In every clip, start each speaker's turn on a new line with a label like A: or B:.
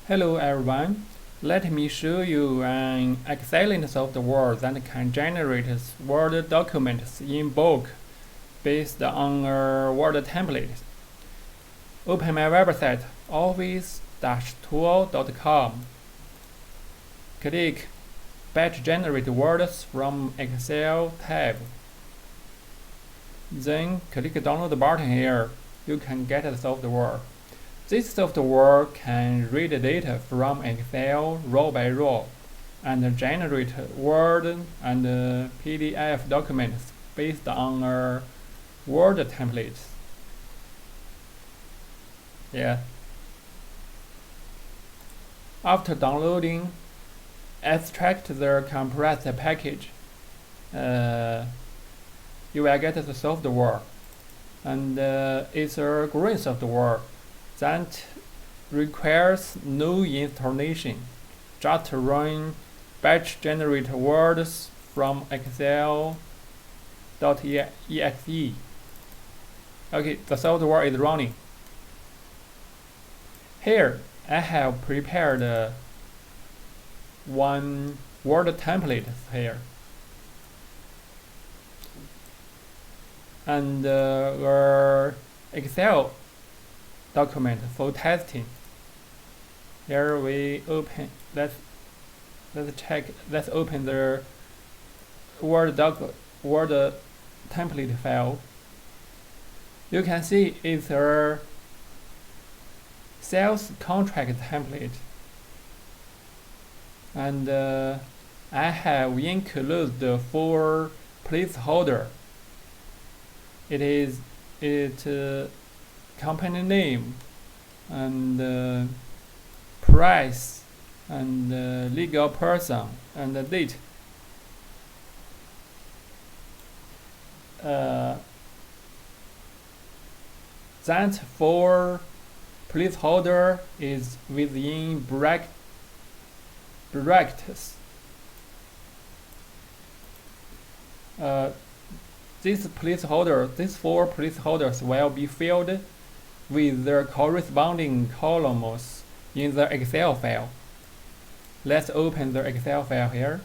A: Hello everyone, let me show you an excellent software that can generate Word documents in bulk based on a Word template. Open my website office-tool.com. Click Batch Generate Words from Excel tab. Then click Download button here. You can get the software. This software can read data from Excel row by row and generate Word and PDF documents based on a Word template. After downloading, extract the compressed package. You will get the software, and it's a great software that requires no installation. Just run batch generate words from Excel.exe. Okay, the software is running. Here I have prepared one Word template here, and our Excel document for testing. Here we open. Let's open the Word template file. You can see it's a sales contract template, and I have included the 4 placeholder. It company name and price and legal person and the date. That 4 placeholder is within brackets. These 4 placeholders will be filled with the corresponding columns in the Excel file. Let's open the Excel file here.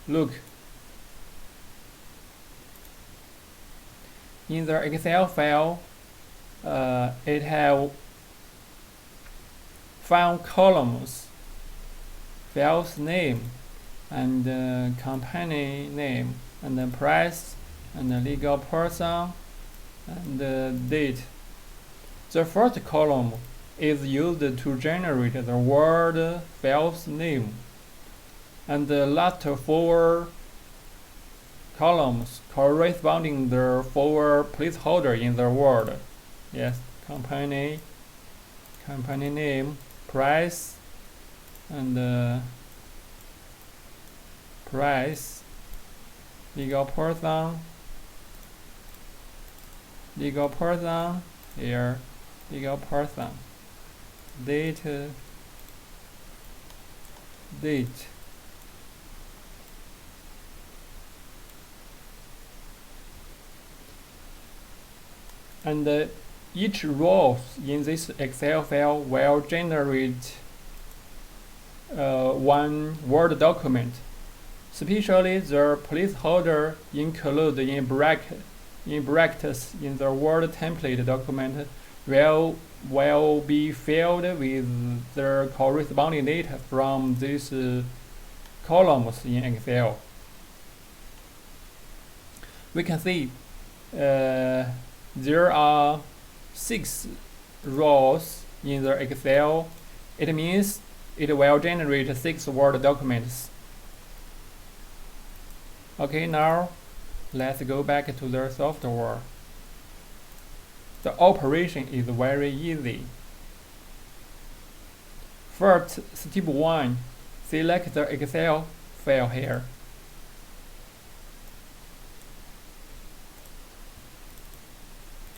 A: Look. In the Excel file, it has 5 columns: file's name, and company name, and the price, and the legal person, and the date. The first column is used to generate the Word file's name, and the last 4 columns corresponding the 4 placeholder in the Word. Yes, company name, price, and price, legal person here, legal person, date, and each row in this Excel file will generate 1 Word document. Especially the placeholder included in brackets in the Word template document will be filled with the corresponding data from these columns in Excel. We can see there are 6 rows in the Excel. It means it will generate 6 Word documents. Okay, now let's go back to the software. The operation is very easy. First, step 1, select the Excel file here.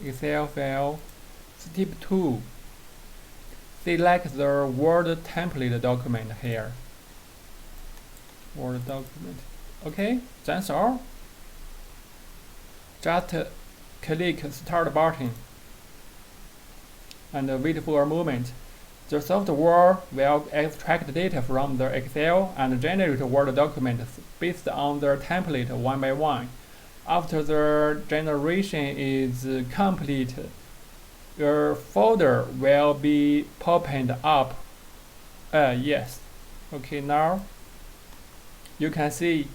A: Excel file. Step 2, select the Word template document here. Word document. Okay, that's all. Just click Start button. and wait for a moment. The software will extract data from the Excel and generate Word documents based on the template one by one. After the generation is complete, your folder will be popped up. Yes. Okay, now you can see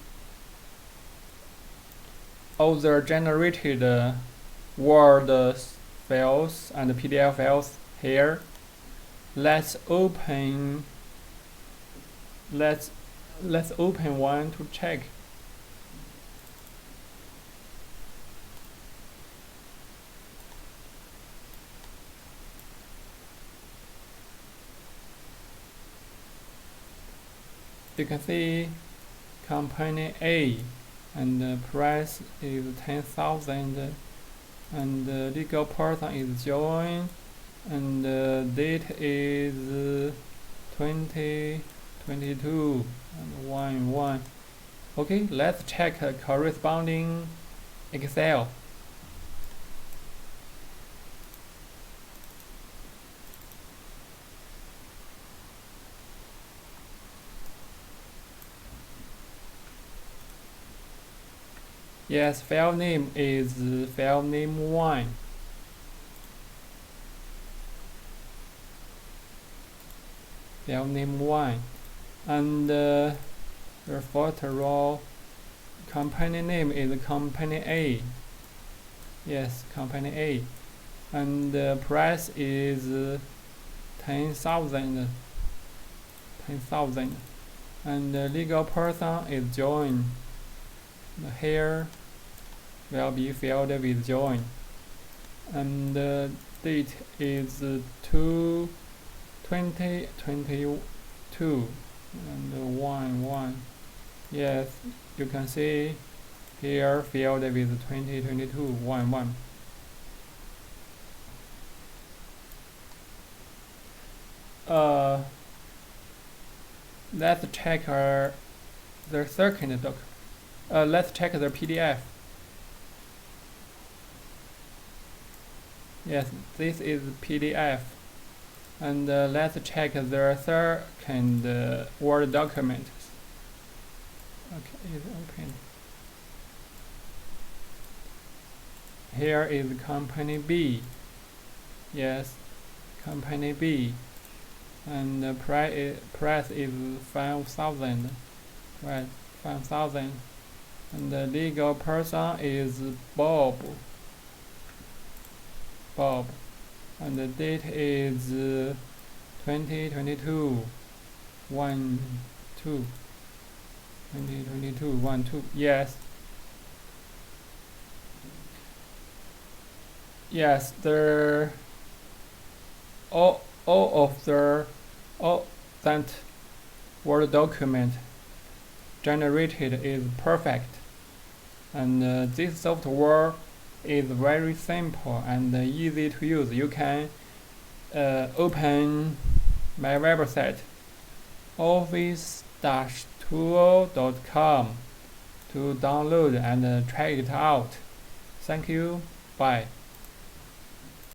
A: all the generated Word files and PDF files here. Let's open one to check. You can see company A, and the price is 10,000, and the legal person is John, and the date is 2022 and 1/1. Okay, let's check corresponding Excel. Yes, file name is file name 1. File name 1. And the photo row company name is company A. Yes, company A. And the price is 10,000. 10,000. And the legal person is John. Here will be filled with John, and the date is 2022 and 1/1. Yes, you can see here filled with 2022 1/1. Let's check the second document. Let's check the PDF. Yes, this is PDF. And let's check the second Word document. Okay, it's open. Here is company B. Yes, company B. And the price is 5,000. Right, 5,000. And the legal person is Bob. And the date is 2022 1/2. 2022 1/2. Yes. Yes, all that Word document generated is perfect. And this software is very simple and easy to use. You can open my website office-tool.com to download and try it out. Thank you. Bye.